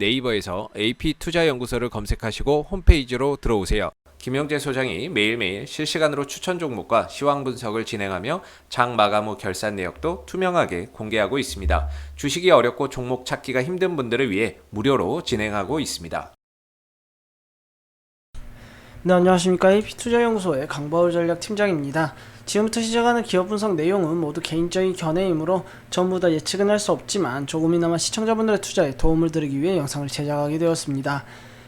네이버에서 AP투자연구소를 검색하시고 홈페이지로 들어오세요. 김영재 소장이 매일매일 실시간으로 추천 종목과 시황 분석을 진행하며 장 마감 후 결산 내역도 투명하게 공개하고 있습니다. 주식이 어렵고 종목 찾기가 힘든 분들을 위해 무료로 진행하고 있습니다. 네, 안녕하십니까. AP투자연구소의 강바울 전략팀장입니다. 지금부터 시작하는 기업 분석 내용은 모두 개인적인 견해이므로 전부 다 예측은 할 수 없지만 조금이나마 시청자분들의 투자에 도움을 드리기 위해 영상을 제작하게 되었습니다.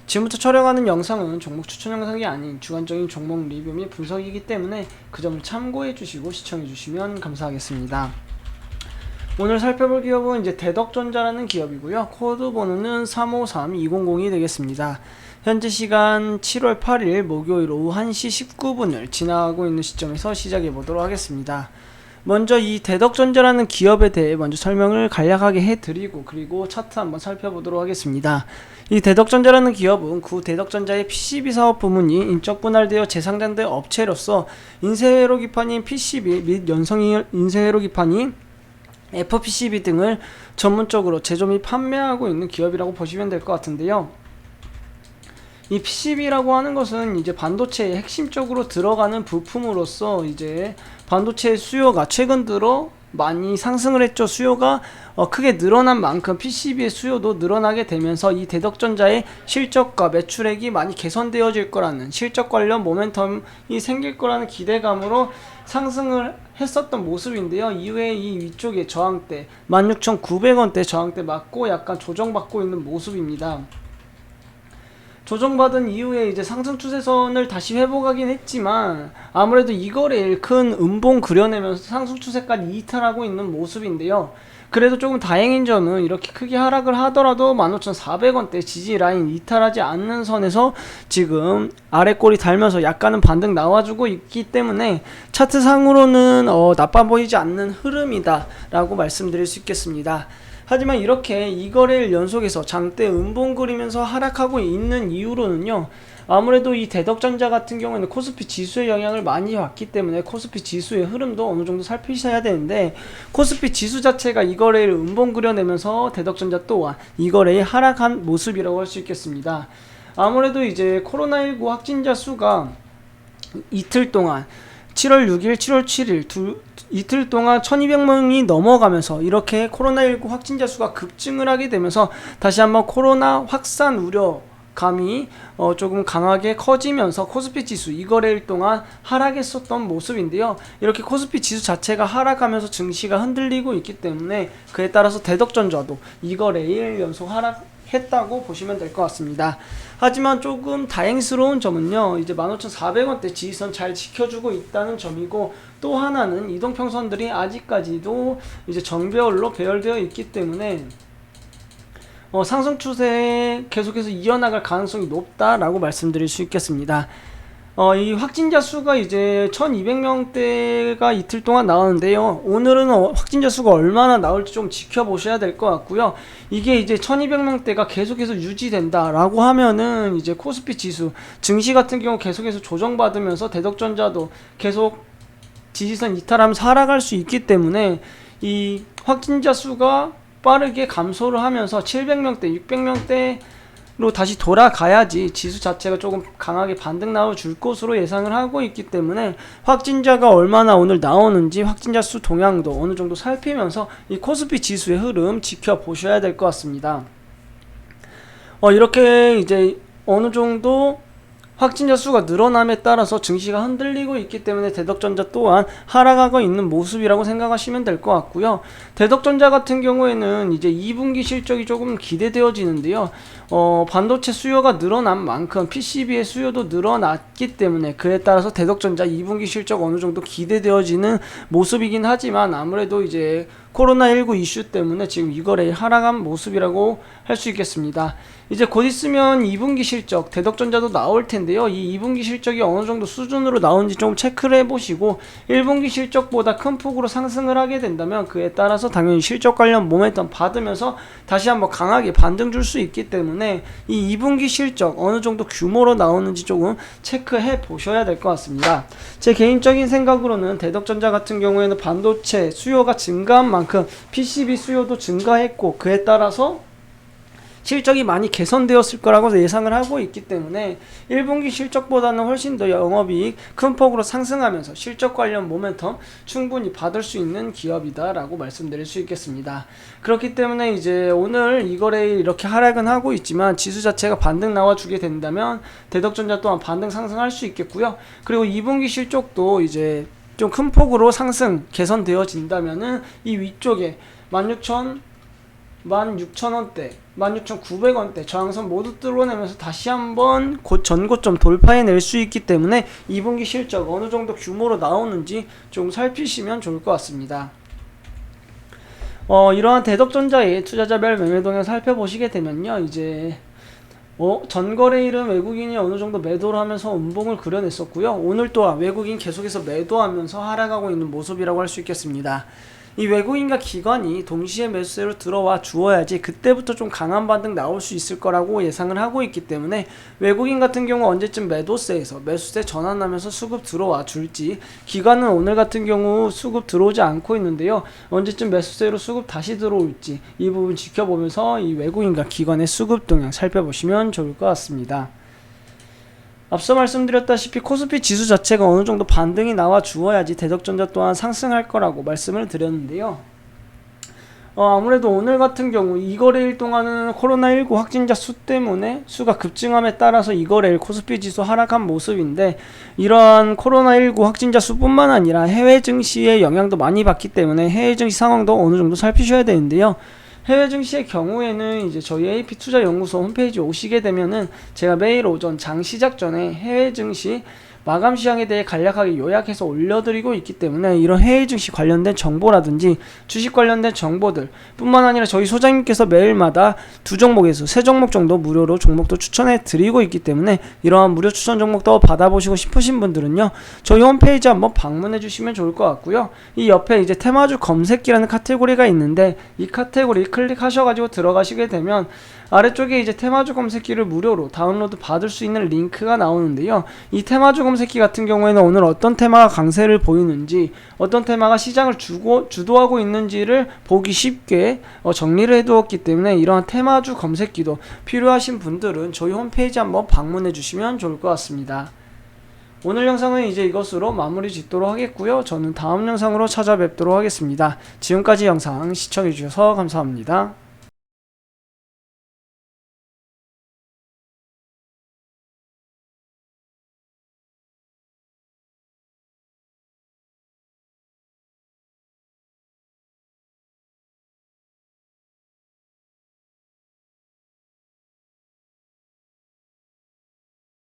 지금부터 촬영하는 영상은 종목 추천 영상이 아닌 주관적인 종목 리뷰 및 분석이기 때문에 그 점을 참고해 주시고 시청해 주시면 감사하겠습니다. 오늘 살펴볼 기업은 이제 대덕전자라는 기업이고요. 코드 번호는 353200이 되겠습니다. 현재 시간 7월 8일 목요일 오후 1시 19분을 지나가고 있는 시점에서 시작해 보도록 하겠습니다. 먼저 이 대덕전자라는 기업에 대해 먼저 설명을 간략하게 해드리고 그리고 차트 한번 살펴보도록 하겠습니다. 이 대덕전자라는 기업은 구 대덕전자의 PCB 사업 부문이 인적 분할되어 재상장된 업체로서 인쇄회로 기판인 PCB 및 연성 인쇄회로 기판인 FPCB 등을 전문적으로 제조 및 판매하고 있는 기업이라고 보시면 될 것 같은데요. 이 PCB라고 하는 것은 이제 반도체에 핵심적으로 들어가는 부품으로서 이제 반도체 수요가 최근 들어 많이 상승을 했죠. 수요가 크게 늘어난 만큼 PCB의 수요도 늘어나게 되면서 이 대덕전자의 실적과 매출액이 많이 개선되어질 거라는 실적 관련 모멘텀이 생길 거라는 기대감으로 상승을 했었던 모습인데요. 이후에 이 위쪽에 저항대 16,900원대 저항대 맞고 약간 조정받고 있는 모습입니다. 조정받은 이후에 이제 상승 추세선을 다시 회복하긴 했지만 아무래도 이 거래일 큰 음봉 그려내면서 상승 추세까지 이탈하고 있는 모습인데요. 그래도 조금 다행인 점은 이렇게 크게 하락을 하더라도 15,400원대 지지 라인 이탈하지 않는 선에서 지금 아래 꼬리 달면서 약간은 반등 나와주고 있기 때문에 차트상으로는 나빠 보이지 않는 흐름이다 라고 말씀드릴 수 있겠습니다. 하지만 이렇게 이 거래일 연속해서 장대 음봉 그리면서 하락하고 있는 이유로는요, 아무래도 이 대덕전자 같은 경우에는 코스피 지수의 영향을 많이 받기 때문에 코스피 지수의 흐름도 어느 정도 살피셔야 되는데, 코스피 지수 자체가 이 거래일 음봉 그려내면서 대덕전자 또한 이 거래일 하락한 모습이라고 할 수 있겠습니다. 아무래도 이제 코로나19 확진자 수가 이틀 동안 7월 6일, 7월 7일 이틀 동안 1200명이 넘어가면서 이렇게 코로나19 확진자 수가 급증을 하게 되면서 다시 한번 코로나 확산 우려감이 조금 강하게 커지면서 코스피 지수 이 거래일 동안 하락했었던 모습인데요. 이렇게 코스피 지수 자체가 하락하면서 증시가 흔들리고 있기 때문에 그에 따라서 대덕전자도 이 거래일 연속 하락했다고 보시면 될 것 같습니다. 하지만 조금 다행스러운 점은요, 이제 15,400원대 지지선 잘 지켜주고 있다는 점이고, 또 하나는 이동평선들이 아직까지도 이제 정배열로 배열되어 있기 때문에 상승 추세에 계속해서 이어나갈 가능성이 높다라고 말씀드릴 수 있겠습니다. 이 확진자 수가 이제 1200명대가 이틀 동안 나오는데요. 오늘은 확진자 수가 얼마나 나올지 좀 지켜보셔야 될 것 같고요. 이게 이제 1200명대가 계속해서 유지된다라고 하면은 이제 코스피 지수, 증시 같은 경우 계속해서 조정받으면서 대덕전자도 계속 지지선 이탈하면서 하락할 수 있기 때문에 이 확진자 수가 빠르게 감소를 하면서 700명대, 600명대로 다시 돌아가야지 지수 자체가 조금 강하게 반등 나와줄 것으로 예상을 하고 있기 때문에 확진자가 얼마나 오늘 나오는지 확진자 수 동향도 어느 정도 살피면서 이 코스피 지수의 흐름 지켜보셔야 될 것 같습니다. 이렇게 이제 어느 정도 확진자 수가 늘어남에 따라서 증시가 흔들리고 있기 때문에 대덕전자 또한 하락하고 있는 모습이라고 생각하시면 될 것 같고요. 대덕전자 같은 경우에는 이제 2분기 실적이 조금 기대되어지는데요. 반도체 수요가 늘어난 만큼 PCB의 수요도 늘어났기 때문에 그에 따라서 대덕전자 2분기 실적 어느 정도 기대되어지는 모습이긴 하지만 아무래도 이제 코로나19 이슈 때문에 지금 이거래일 하락한 모습이라고 할 수 있겠습니다. 이제 곧 있으면 2분기 실적 대덕전자도 나올 텐데요. 이 2분기 실적이 어느 정도 수준으로 나오는지 좀 체크를 해보시고 1분기 실적보다 큰 폭으로 상승을 하게 된다면 그에 따라서 당연히 실적 관련 모멘텀 받으면서 다시 한번 강하게 반등 줄 수 있기 때문에 이 2분기 실적 어느 정도 규모로 나오는지 조금 체크해 보셔야 될 것 같습니다. 제 개인적인 생각으로는 대덕전자 같은 경우에는 반도체 수요가 증가한 만큼 PCB 수요도 증가했고 그에 따라서 실적이 많이 개선되었을 거라고 예상을 하고 있기 때문에 1분기 실적보다는 훨씬 더 영업이익 큰 폭으로 상승하면서 실적 관련 모멘텀 충분히 받을 수 있는 기업이다 라고 말씀드릴 수 있겠습니다. 그렇기 때문에 이제 오늘 이 거래일 이렇게 하락은 하고 있지만 지수 자체가 반등 나와주게 된다면 대덕전자 또한 반등 상승할 수 있겠고요. 그리고 2분기 실적도 이제 좀 큰 폭으로 상승 개선되어진다면은 이 위쪽에 16,000원대, 16,900원대 저항선 모두 뚫어내면서 다시 한번 전고점 돌파해낼 수 있기 때문에 2분기 실적 어느 정도 규모로 나오는지 좀 살피시면 좋을 것 같습니다. 이러한 대덕전자의 투자자별 매매 동향 살펴보시게 되면요, 이제 전거래일은 외국인이 어느 정도 매도를 하면서 음봉을 그려냈었고요. 오늘 또한 외국인 계속해서 매도하면서 하락하고 있는 모습이라고 할 수 있겠습니다. 이 외국인과 기관이 동시에 매수세로 들어와 주어야지 그때부터 좀 강한 반등 나올 수 있을 거라고 예상을 하고 있기 때문에 외국인 같은 경우 언제쯤 매도세에서 매수세 전환하면서 수급 들어와 줄지, 기관은 오늘 같은 경우 수급 들어오지 않고 있는데요, 언제쯤 매수세로 수급 다시 들어올지 이 부분 지켜보면서 이 외국인과 기관의 수급 동향 살펴보시면 좋을 것 같습니다. 앞서 말씀드렸다시피 코스피 지수 자체가 어느 정도 반등이 나와 주어야지 대덕전자 또한 상승할 거라고 말씀을 드렸는데요. 아무래도 오늘 같은 경우 이 거래일 동안은 코로나19 확진자 수 때문에 수가 급증함에 따라서 이 거래일 코스피 지수 하락한 모습인데, 이러한 코로나19 확진자 수뿐만 아니라 해외 증시의 영향도 많이 받기 때문에 해외 증시 상황도 어느 정도 살피셔야 되는데요. 해외 증시의 경우에는 이제 저희 AP 투자 연구소 홈페이지 오시게 되면은 제가 매일 오전 장 시작 전에 해외 증시 마감 시황에 대해 간략하게 요약해서 올려드리고 있기 때문에 이런 해외 증시 관련된 정보라든지 주식 관련된 정보들 뿐만 아니라 저희 소장님께서 매일마다 2종목에서 3종목 정도 무료로 종목도 추천해 드리고 있기 때문에 이러한 무료 추천 종목도 받아보시고 싶으신 분들은요, 저희 홈페이지 한번 방문해 주시면 좋을 것 같고요. 이 옆에 이제 테마주 검색기라는 카테고리가 있는데 이 카테고리 클릭하셔가지고 들어가시게 되면 아래쪽에 이제 테마주 검색기를 무료로 다운로드 받을 수 있는 링크가 나오는데요. 이 테마주 검색기 같은 경우에는 오늘 어떤 테마가 강세를 보이는지, 어떤 테마가 시장을 주도하고 있는지를 보기 쉽게 정리를 해두었기 때문에 이러한 테마주 검색기도 필요하신 분들은 저희 홈페이지 한번 방문해 주시면 좋을 것 같습니다. 오늘 영상은 이제 이것으로 마무리 짓도록 하겠고요. 저는 다음 영상으로 찾아뵙도록 하겠습니다. 지금까지 영상 시청해 주셔서 감사합니다.